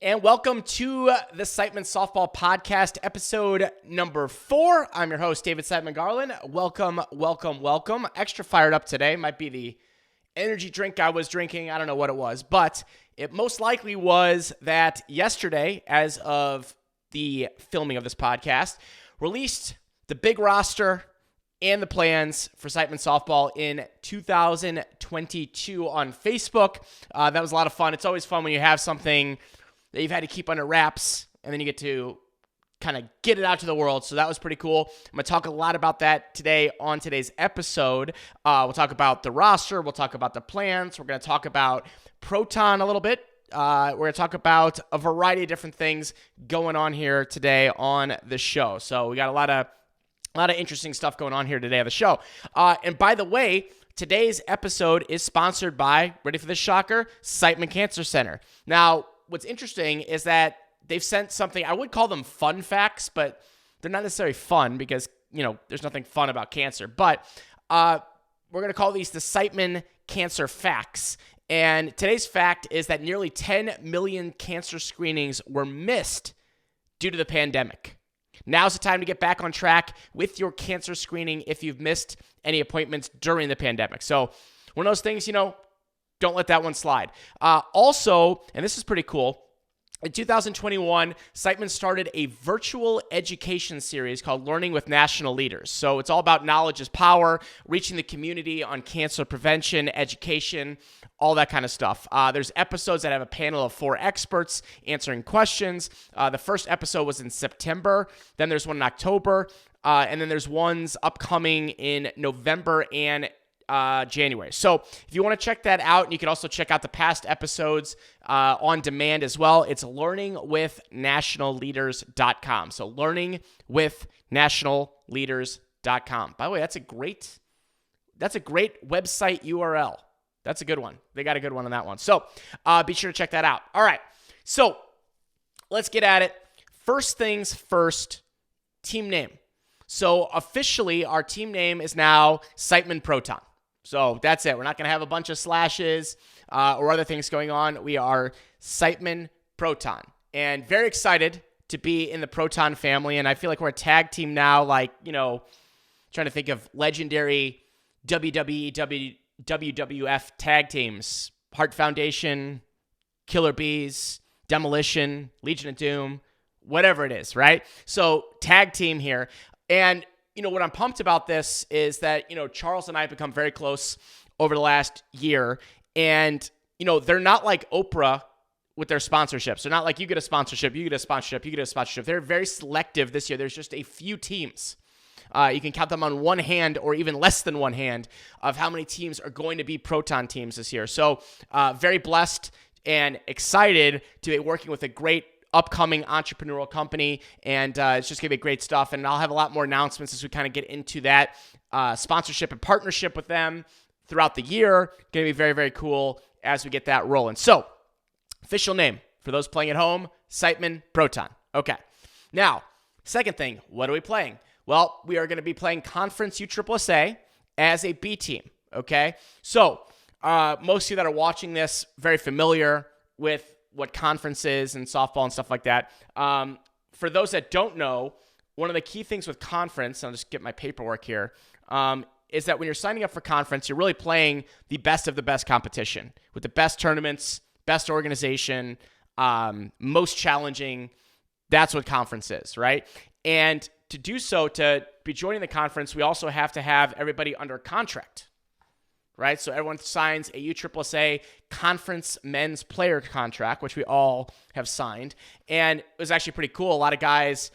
And welcome to the Siteman Softball Podcast, episode number 4. I'm your host, David Siteman Garland. Welcome. Extra fired up today. Might be the energy drink I was drinking. I don't know what it was, but it most likely was that yesterday, as of the filming of this podcast, released the big roster and the plans for Siteman Softball in 2022 on Facebook. That was a lot of fun. It's always fun when you have something that you've had to keep under wraps, and then you get to kind of get it out to the world. So that was pretty cool. I'm going to talk a lot about that today on today's episode. We'll talk about the roster. We'll talk about the plans. We're going to talk about Proton a little bit. We're going to talk about a variety of different things going on here today on the show. So we got a lot of interesting stuff going on here today on the show. And by the way, today's episode is sponsored by, ready for this shocker, Siteman Cancer Center. Now, what's interesting is that they've sent something, I would call them fun facts, but they're not necessarily fun because, there's nothing fun about cancer. But we're going to call these the Siteman Cancer Facts. And today's fact is that nearly 10 million cancer screenings were missed due to the pandemic. Now's the time to get back on track with your cancer screening if you've missed any appointments during the pandemic. So one of those things, don't let that one slide. Also, and this is pretty cool, in 2021, Siteman started a virtual education series called Learning with National Leaders. So it's all about knowledge is power, reaching the community on cancer prevention, education, all that kind of stuff. There's episodes that have a panel of 4 experts answering questions. The first episode was in September. Then there's one in October. And then there's ones upcoming in November and January. So if you want to check that out, and you can also check out the past episodes on demand as well, it's learningwithnationalleaders.com. So learningwithnationalleaders.com. By the way, that's a great website URL. That's a good one. They got a good one on that one. So be sure to check that out. All right. So let's get at it. First things first, team name. So officially, our team name is now Siteman Proton. So that's it. We're not going to have a bunch of slashes or other things going on. We are Siteman Proton. And very excited to be in the Proton family. And I feel like we're a tag team now, trying to think of legendary WWE, WWF tag teams. Heart Foundation, Killer Bees, Demolition, Legion of Doom, whatever it is, right? So tag team here. And what I'm pumped about this is that, Charles and I have become very close over the last year. And, they're not like Oprah with their sponsorships. They're not like you get a sponsorship, you get a sponsorship, you get a sponsorship. They're very selective this year. There's just a few teams. You can count them on one hand or even less than one hand of how many teams are going to be Proton teams this year. So very blessed and excited to be working with a great upcoming entrepreneurial company, and it's just going to be great stuff. And I'll have a lot more announcements as we kind of get into that sponsorship and partnership with them throughout the year. Going to be very, very cool as we get that rolling. So, official name for those playing at home, Siteman Proton. Okay. Now, second thing, what are we playing? Well, we are going to be playing Conference USSSA as a B team. Okay. So, most of you that are watching this, very familiar with what conference is and softball and stuff like that. For those that don't know, one of the key things with conference, I'll just get my paperwork here, is that when you're signing up for conference, you're really playing the best of the best competition with the best tournaments, best organization, most challenging. That's what conference is, right? And to do so, to be joining the conference, we also have to have everybody under contract. Right? So everyone signs a USSSA conference men's player contract, which we all have signed. And it was actually pretty cool. A lot of guys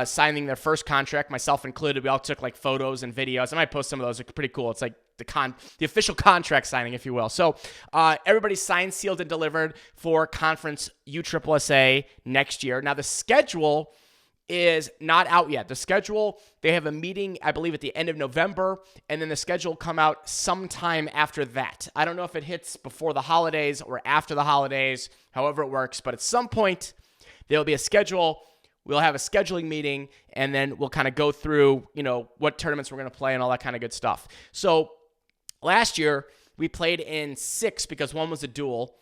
signing their first contract, myself included. We all took photos and videos. I might post some of those. They're pretty cool. It's like the official contract signing, if you will. So everybody's signed, sealed, and delivered for Conference USSSA next year. Now the schedule is not out yet. The schedule, they have a meeting, I believe, at the end of November, and then the schedule will come out sometime after that. I don't know if it hits before the holidays or after the holidays, however it works, but at some point, there'll be a schedule. We'll have a scheduling meeting, and then we'll kind of go through, what tournaments we're going to play and all that kind of good stuff. So last year, we played in 6 because one was a duel,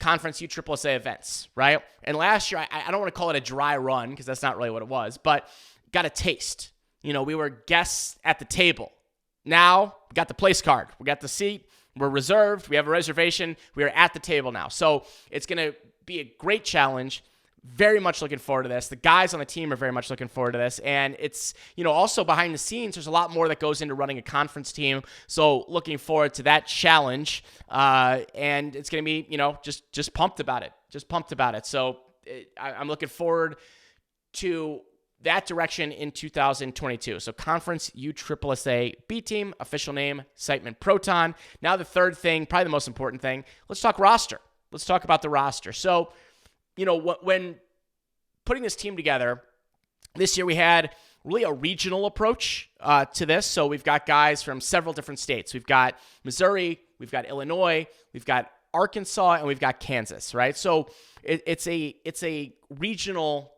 Conference USSSA events, right? And last year, I don't want to call it a dry run because that's not really what it was, but got a taste. We were guests at the table. Now, we got the place card. We got the seat. We're reserved. We have a reservation. We are at the table now. So it's going to be a great challenge. Very much looking forward to this. The guys on the team are very much looking forward to this. And it's, also behind the scenes, there's a lot more that goes into running a conference team. So looking forward to that challenge. And it's going to be, just pumped about it. Just pumped about it. So I'm looking forward to that direction in 2022. So Conference USSSA B team, official name, Siteman Proton. Now the third thing, probably the most important thing, let's talk roster. Let's talk about the roster. So, when putting this team together, this year we had really a regional approach to this. So we've got guys from several different states. We've got Missouri, we've got Illinois, we've got Arkansas, and we've got Kansas, right? So it's a regional,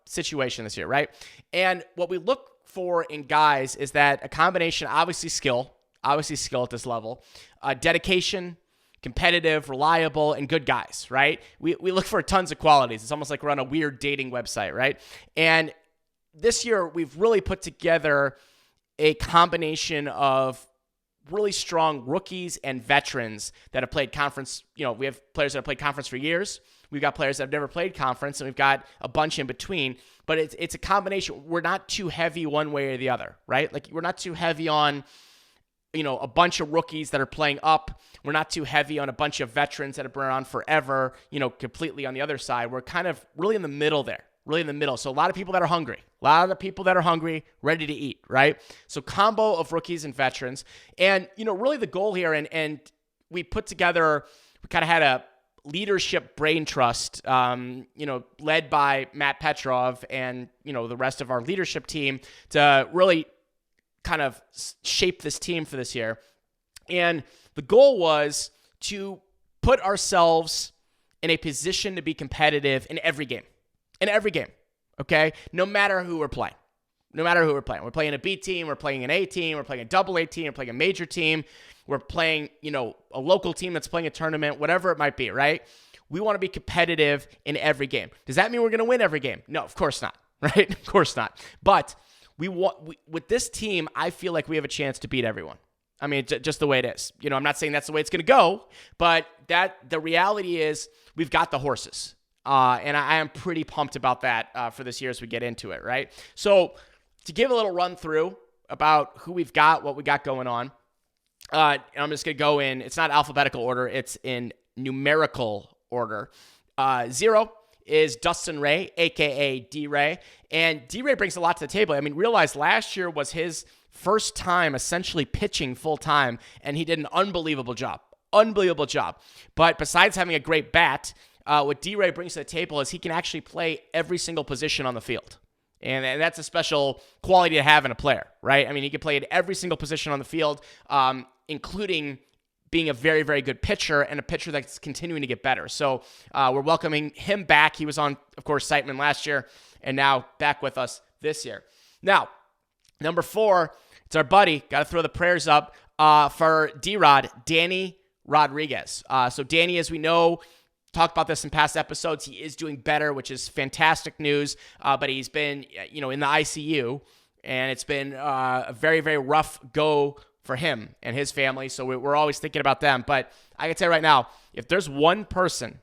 situation this year, right? And what we look for in guys is that a combination, obviously skill at this level, dedication, competitive, reliable, and good guys, right? We look for tons of qualities. It's almost like we're on a weird dating website, right? And this year, we've really put together a combination of really strong rookies and veterans that have played conference. We have players that have played conference for years. We've got players that have never played conference, and we've got a bunch in between. But it's a combination. We're not too heavy one way or the other, right? Like, we're not too heavy on a bunch of rookies that are playing up. We're not too heavy on a bunch of veterans that have been around forever, completely on the other side. We're kind of really in the middle there, really in the middle. So a lot of people that are hungry, ready to eat, right? So combo of rookies and veterans. And, really the goal here, and we put together, we kind of had a leadership brain trust, led by Matt Petrov and, the rest of our leadership team to really kind of shape this team for this year. And the goal was to put ourselves in a position to be competitive in every game. Okay? No matter who we're playing. We're playing a B team, we're playing an A team, we're playing a double A team, we're playing a major team, we're playing, a local team that's playing a tournament, whatever it might be, right? We want to be competitive in every game. Does that mean we're going to win every game? No, of course not, right? Of course not. But with this team, I feel like we have a chance to beat everyone. I mean, just the way it is. I'm not saying that's the way it's going to go, but the reality is we've got the horses. And I am pretty pumped about that for this year as we get into it, right? So to give a little run through about who we've got, what we got going on, and I'm just going to go in, it's not alphabetical order, it's in numerical order. 0 is Dustin Ray, a.k.a. D-Ray. And D-Ray brings a lot to the table. I mean, realize last year was his first time essentially pitching full-time, and he did an unbelievable job. But besides having a great bat, what D-Ray brings to the table is he can actually play every single position on the field. And that's a special quality to have in a player, right? I mean, he can play at every single position on the field, including being a very, very good pitcher and a pitcher that's continuing to get better. So we're welcoming him back. He was on, of course, Siteman last year, and now back with us this year. Now, number 4, it's our buddy. Got to throw the prayers up for D-Rod, Danny Rodriguez. So Danny, as we know, talked about this in past episodes, he is doing better, which is fantastic news. But he's been, in the ICU, and it's been a very, very rough go for him and his family. So we're always thinking about them. But I can tell you right now, if there's one person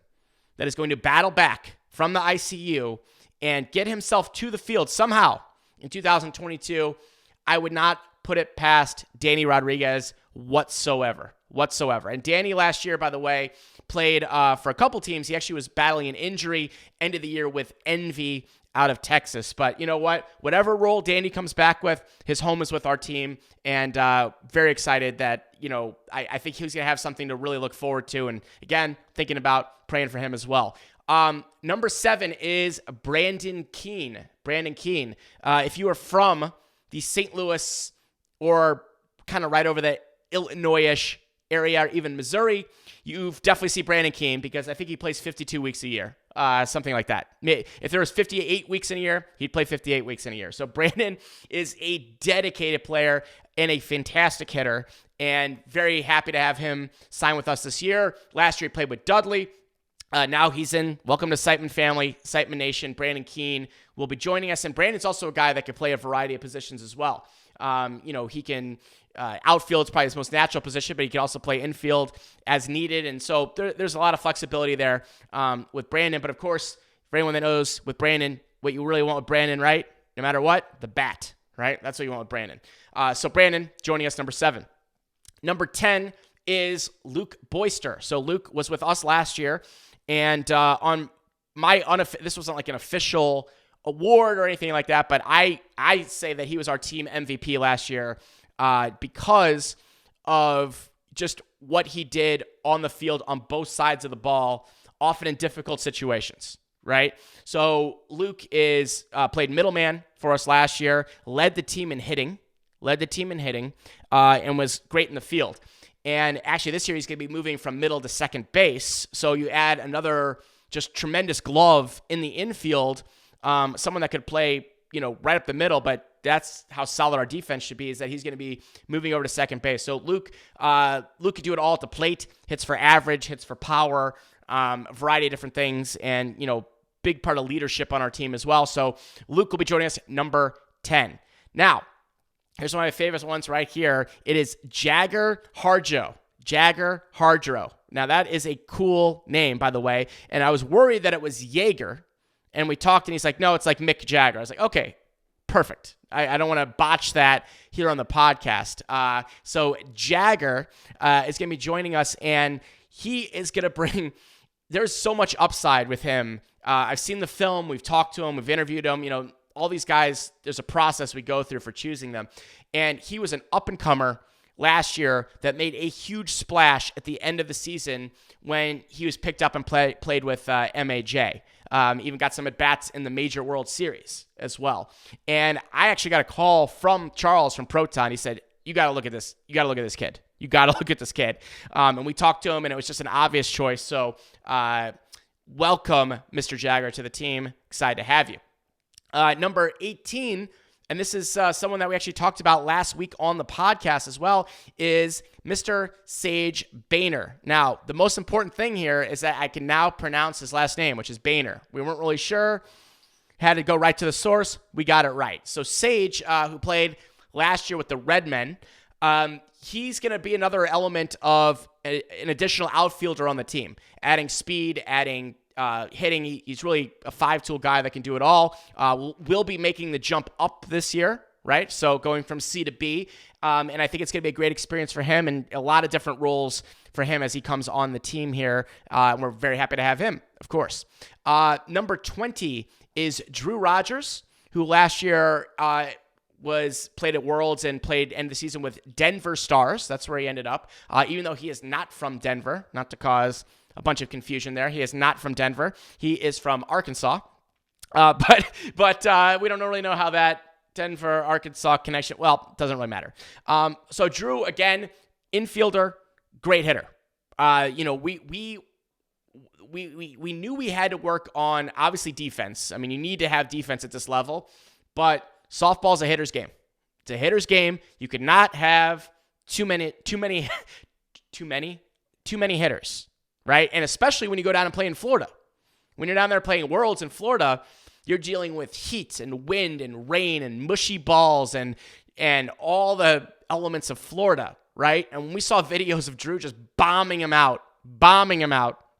that is going to battle back from the ICU and get himself to the field somehow in 2022, I would not put it past Danny Rodriguez whatsoever. And Danny last year, by the way, played for a couple teams. He actually was battling an injury, end of the year with Envy out of Texas. But you know what? Whatever role Danny comes back with, his home is with our team. And very excited that, I think he's going to have something to really look forward to. And again, thinking about praying for him as well. Number 7 is Brandon Keene. If you are from the St. Louis or kind of right over the Illinois-ish area, or even Missouri, you've definitely seen Brandon Keene because I think he plays 52 weeks a year, something like that. If there was 58 weeks in a year, he'd play 58 weeks in a year. So Brandon is a dedicated player and a fantastic hitter. and very happy to have him sign with us this year. Last year he played with Dudley. Now he's in. Welcome to Siteman family, Siteman Nation. Brandon Keene will be joining us, and Brandon's also a guy that can play a variety of positions as well. He can outfield is probably his most natural position, but he can also play infield as needed, and so there's a lot of flexibility there with Brandon. But of course, for anyone that knows with Brandon, what you really want with Brandon, right? No matter what, the bat, right? That's what you want with Brandon. So Brandon joining us, number 7. Number 10 is Luke Boister. So Luke was with us last year. And on my this wasn't like an official award or anything like that, but I say that he was our team MVP last year because of just what he did on the field on both sides of the ball, often in difficult situations, right? So Luke is played middleman for us last year, led the team in hitting, and was great in the field. And actually this year he's going to be moving from middle to second base. So you add another just tremendous glove in the infield, someone that could play, right up the middle, but that's how solid our defense should be, is that he's going to be moving over to second base. So Luke could do it all at the plate, hits for average, hits for power, a variety of different things, and, big part of leadership on our team as well. So Luke will be joining us, number 10. Now, here's one of my favorite ones right here. It is Jagger Harjo. Now, that is a cool name, by the way. And I was worried that it was Jaeger. And we talked, and he's like, no, it's like Mick Jagger. I was like, okay, perfect. I don't want to botch that here on the podcast. So Jagger is going to be joining us, and he is going to bring – there's so much upside with him. I've seen the film. We've talked to him. We've interviewed him. All these guys, there's a process we go through for choosing them. And he was an up-and-comer last year that made a huge splash at the end of the season when he was picked up and played with MAJ. Even got some at-bats in the Major World Series as well. And I actually got a call from Charles from Proton. He said, you got to look at this. You got to look at this kid. And we talked to him, and it was just an obvious choice. So welcome, Mr. Jagger, to the team. Excited to have you. Number 18, and this is someone that we actually talked about last week on the podcast as well, is Mr. Sage Boehner. Now, the most important thing here is that I can now pronounce his last name, which is Boehner. We weren't really sure. Had to go right to the source. We got it right. So Sage, who played last year with the Redmen, he's going to be another element of an additional outfielder on the team, adding speed, adding hitting. He's really a 5-tool guy that can do it all. We'll be making the jump up this year, right? So going from C to B. And I think it's going to be a great experience for him and a lot of different roles for him as he comes on the team here. We're very happy to have him, of course. Number 20 is Drew Rogers, who last year played at Worlds and played end of the season with Denver Stars. That's where he ended up. Even though he is not from Denver, not to cause a bunch of confusion there. He is not from Denver. He is from Arkansas. But we don't really know how that Denver-Arkansas connection, well, it doesn't really matter. So Drew, again, infielder, great hitter. We knew we had to work on, obviously, defense. I mean, you need to have defense at this level, but softball's a hitter's game. It's a hitter's game. You could not have too many hitters. Right? And especially when you go down and play in Florida. When you're down there playing Worlds in Florida, you're dealing with heat and wind and rain and mushy balls and all the elements of Florida, right? And when we saw videos of Drew just bombing him out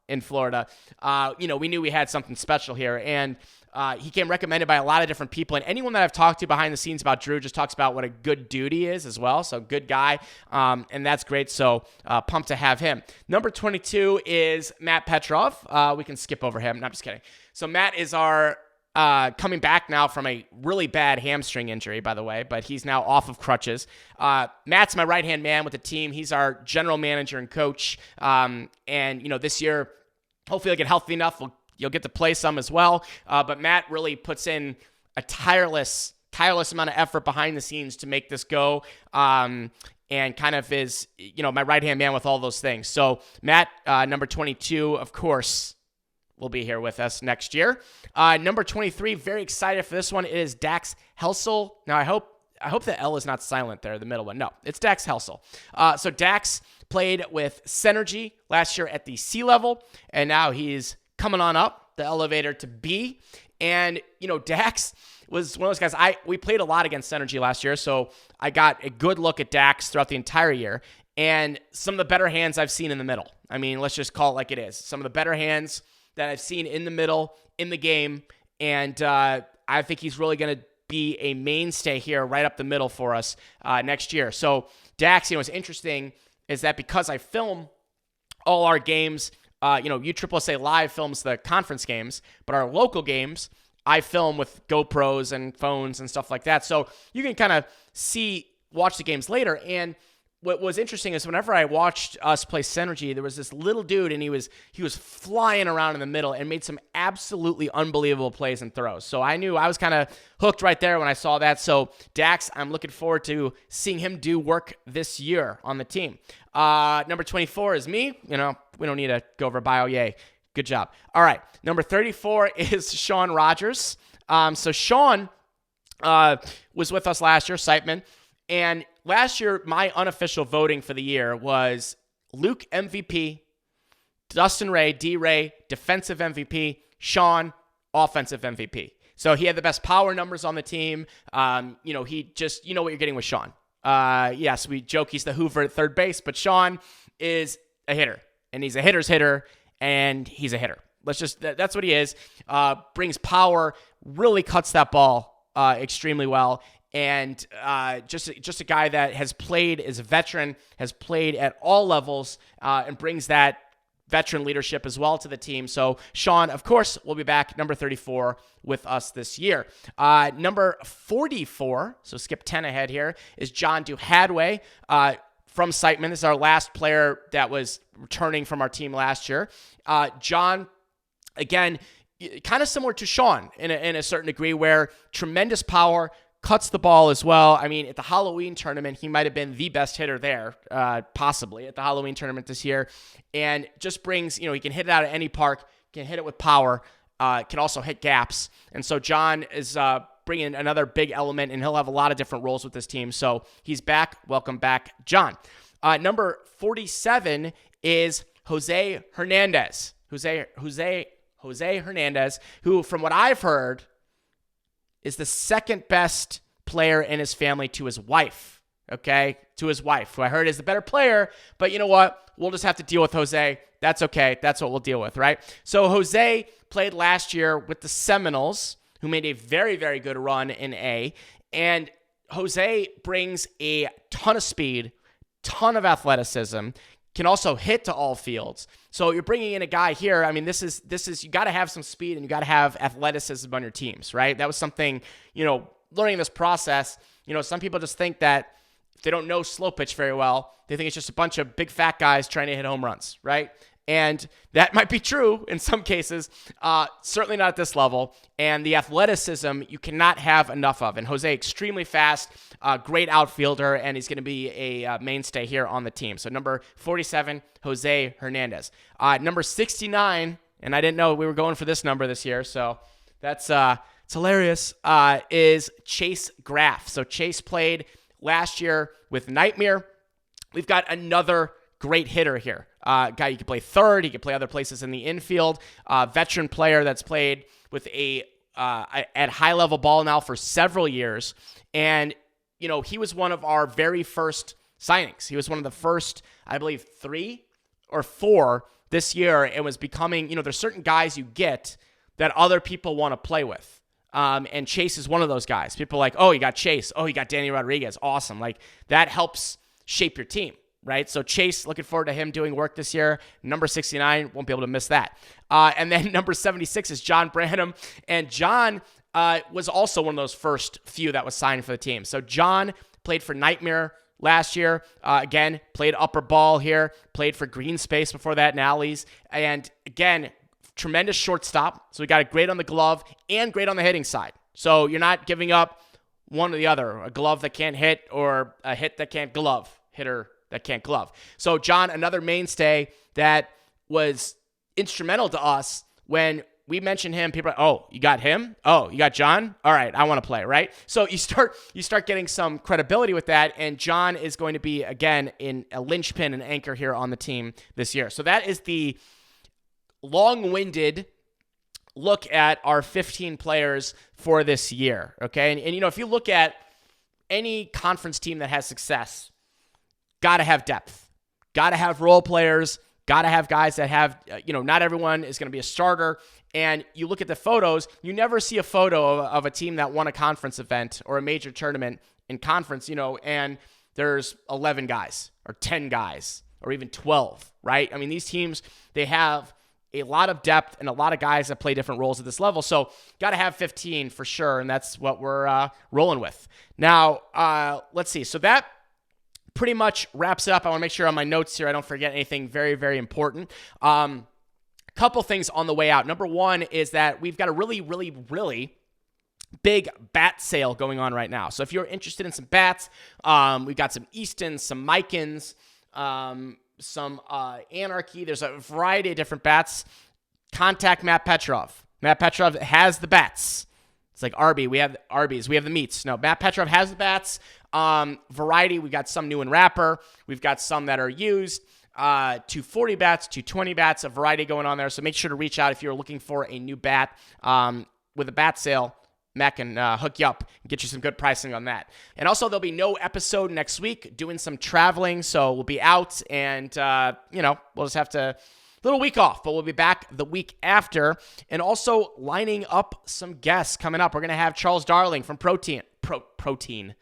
in Florida, we knew we had something special here. And he came recommended by a lot of different people. And anyone that I've talked to behind the scenes about Drew just talks about what a good dude he is as well. So good guy. And that's great. So pumped to have him. Number 22 is Matt Petrov. We can skip over him. No, I'm just kidding. So Matt is our coming back now from a really bad hamstring injury, by the way, but he's now off of crutches. Matt's my right-hand man with the team. He's our general manager and coach. And this year, hopefully he'll get healthy enough. You'll get to play some as well. But Matt really puts in a tireless amount of effort behind the scenes to make this go. And kind of is, my right-hand man with all those things. So Matt, number 22, of course, will be here with us next year. Number 23, very excited for this one. It is Dax Helsel. Now, I hope I hope the L is not silent there, the middle one. No, it's Dax Helsel. So Dax played with Synergy last year at the C level, and now he's coming on up the elevator to B. And, Dax was one of those guys. We played a lot against Synergy last year, so I got a good look at Dax throughout the entire year. And some of the better hands I've seen in the middle. I mean, let's just call it like it is. Some of the better hands that I've seen in the middle in the game. And I think he's really going to be a mainstay here right up the middle for us next year. So Dax, what's interesting is that because I film all our games, USSSA Live films the conference games, but our local games, I film with GoPros and phones and stuff like that. So you can kind of watch the games later. And what was interesting is whenever I watched us play Synergy, there was this little dude, and he was flying around in the middle and made some absolutely unbelievable plays and throws. So I knew I was kind of hooked right there when I saw that. So Dax, I'm looking forward to seeing him do work this year on the team. Number 24 is me. We don't need to go over bio. Yay. Good job. All right. Number 34 is Shawn Rogers. So Shawn was with us last year, Siteman. And last year, my unofficial voting for the year was Luke MVP, Dustin Ray, D-Ray, defensive MVP, Shawn, offensive MVP. So he had the best power numbers on the team. He just, what you're getting with Shawn. Yes, we joke he's the Hoover at third base, but Shawn is a hitter, and he's a hitter's hitter, and he's a hitter. That's what he is. Brings power, really cuts that ball extremely well. And just a guy that has played as a veteran, has played at all levels, and brings that veteran leadership as well to the team. So Shawn, of course, will be back, number 34, with us this year. Number 44, so skip 10 ahead here, is John Hadway from Siteman. This is our last player that was returning from our team last year. John, again, kind of similar to Shawn in a certain degree, where tremendous power, cuts the ball as well. I mean, at the Halloween tournament, he might have been the best hitter there, possibly, at the Halloween tournament this year. And just brings, he can hit it out of any park, can hit it with power, can also hit gaps. And so John is bringing another big element, and he'll have a lot of different roles with this team. So he's back. Welcome back, John. Number 47 is Jose Hernandez. Jose Hernandez, who, from what I've heard, is the second best player in his family to his wife, okay? To his wife, who I heard is the better player, but you know what? We'll just have to deal with Jose. That's okay. That's what we'll deal with, right? So Jose played last year with the Seminoles, who made a very, very good run in A, and Jose brings a ton of speed, ton of athleticism, can also hit to all fields. So you're bringing in a guy here. I mean, this is you got to have some speed, and you got to have athleticism on your teams, right? That was something, learning this process. Some people just think that if they don't know slow pitch very well, they think it's just a bunch of big fat guys trying to hit home runs, right? And that might be true in some cases, certainly not at this level. And the athleticism, you cannot have enough of. And Jose, extremely fast, great outfielder, and he's going to be a mainstay here on the team. So number 47, Jose Hernandez. Number 69, and I didn't know we were going for this number this year, so that's it's hilarious, is Chase Graf. So Chase played last year with Nightmare. We've got another great hitter here. Guy, you can play third. He can play other places in the infield. Veteran player that's played with at high level ball now for several years. And, he was one of our very first signings. He was one of the first, I believe, 3 or 4 this year, and was becoming, there's certain guys you get that other people want to play with. And Chase is one of those guys. People are like, oh, you got Chase. Oh, you got Danny Rodriguez. Awesome. Like, that helps shape your team. Right? So Chase, looking forward to him doing work this year. Number 69, won't be able to miss that. And then number 76 is John Branham. And John was also one of those first few that was signed for the team. So John played for Nightmare last year. Again, played upper ball here. Played for Green Space before that in Alleys. And again, tremendous shortstop. So we got a great on the glove and great on the hitting side. So you're not giving up one or the other. A glove that can't hit or a hit that can't glove. Hitter that can't glove. So John, another mainstay that was instrumental to us when we mention him, people are like, oh, you got him? Oh, you got John? All right, I want to play, right? So you start getting some credibility with that, and John is going to be, again, in a linchpin and anchor here on the team this year. So that is the long-winded look at our 15 players for this year, okay? And if you look at any conference team that has success, got to have depth, got to have role players, got to have guys that have, not everyone is going to be a starter. And you look at the photos, you never see a photo of a team that won a conference event or a major tournament in conference, and there's 11 guys or 10 guys or even 12, right? I mean, these teams, they have a lot of depth and a lot of guys that play different roles at this level. So got to have 15 for sure, and that's what we're rolling with. Now, let's see. So that pretty much wraps it up. I want to make sure on my notes here I don't forget anything very, very important. Couple things on the way out. Number one is that we've got a really, really, really big bat sale going on right now. So if you're interested in some bats, we've got some Eastons, some Micans, some Anarchy. There's a variety of different bats. Contact Matt Petrov. Matt Petrov has the bats. It's like Arby. We have Arby's. We have the meats. No, Matt Petrov has the bats. Variety. We got some new in wrapper. We've got some that are used. 240 bats, 220 bats, a variety going on there. So make sure to reach out if you're looking for a new bat. With a bat sale, Matt can hook you up and get you some good pricing on that. And also, there'll be no episode next week, doing some traveling. So we'll be out and, we'll just have to, little week off, but we'll be back the week after. And also lining up some guests coming up. We're going to have Charles Darling from Proton. Protein.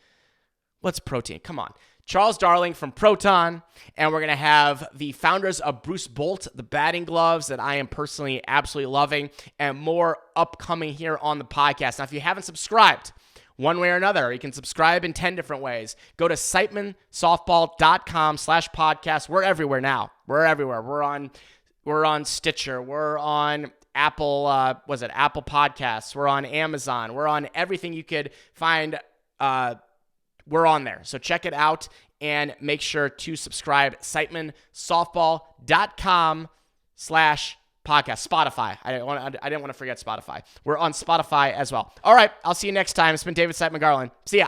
What's Protein? Come on. Charles Darling from Proton, and we're going to have the founders of Bruce Bolt, the batting gloves that I am personally absolutely loving, and more upcoming here on the podcast. Now, if you haven't subscribed one way or another, you can subscribe in 10 different ways. Go to sitemansoftball.com/podcast. We're everywhere now. We're everywhere. We're on Stitcher. We're on Apple, Apple Podcasts. We're on Amazon. We're on everything you could find. We're on there. So check it out and make sure to subscribe. Sitemansoftball.com/podcast. Spotify. I didn't want to forget Spotify. We're on Spotify as well. All right. I'll see you next time. It's been David Siteman Garland. See ya.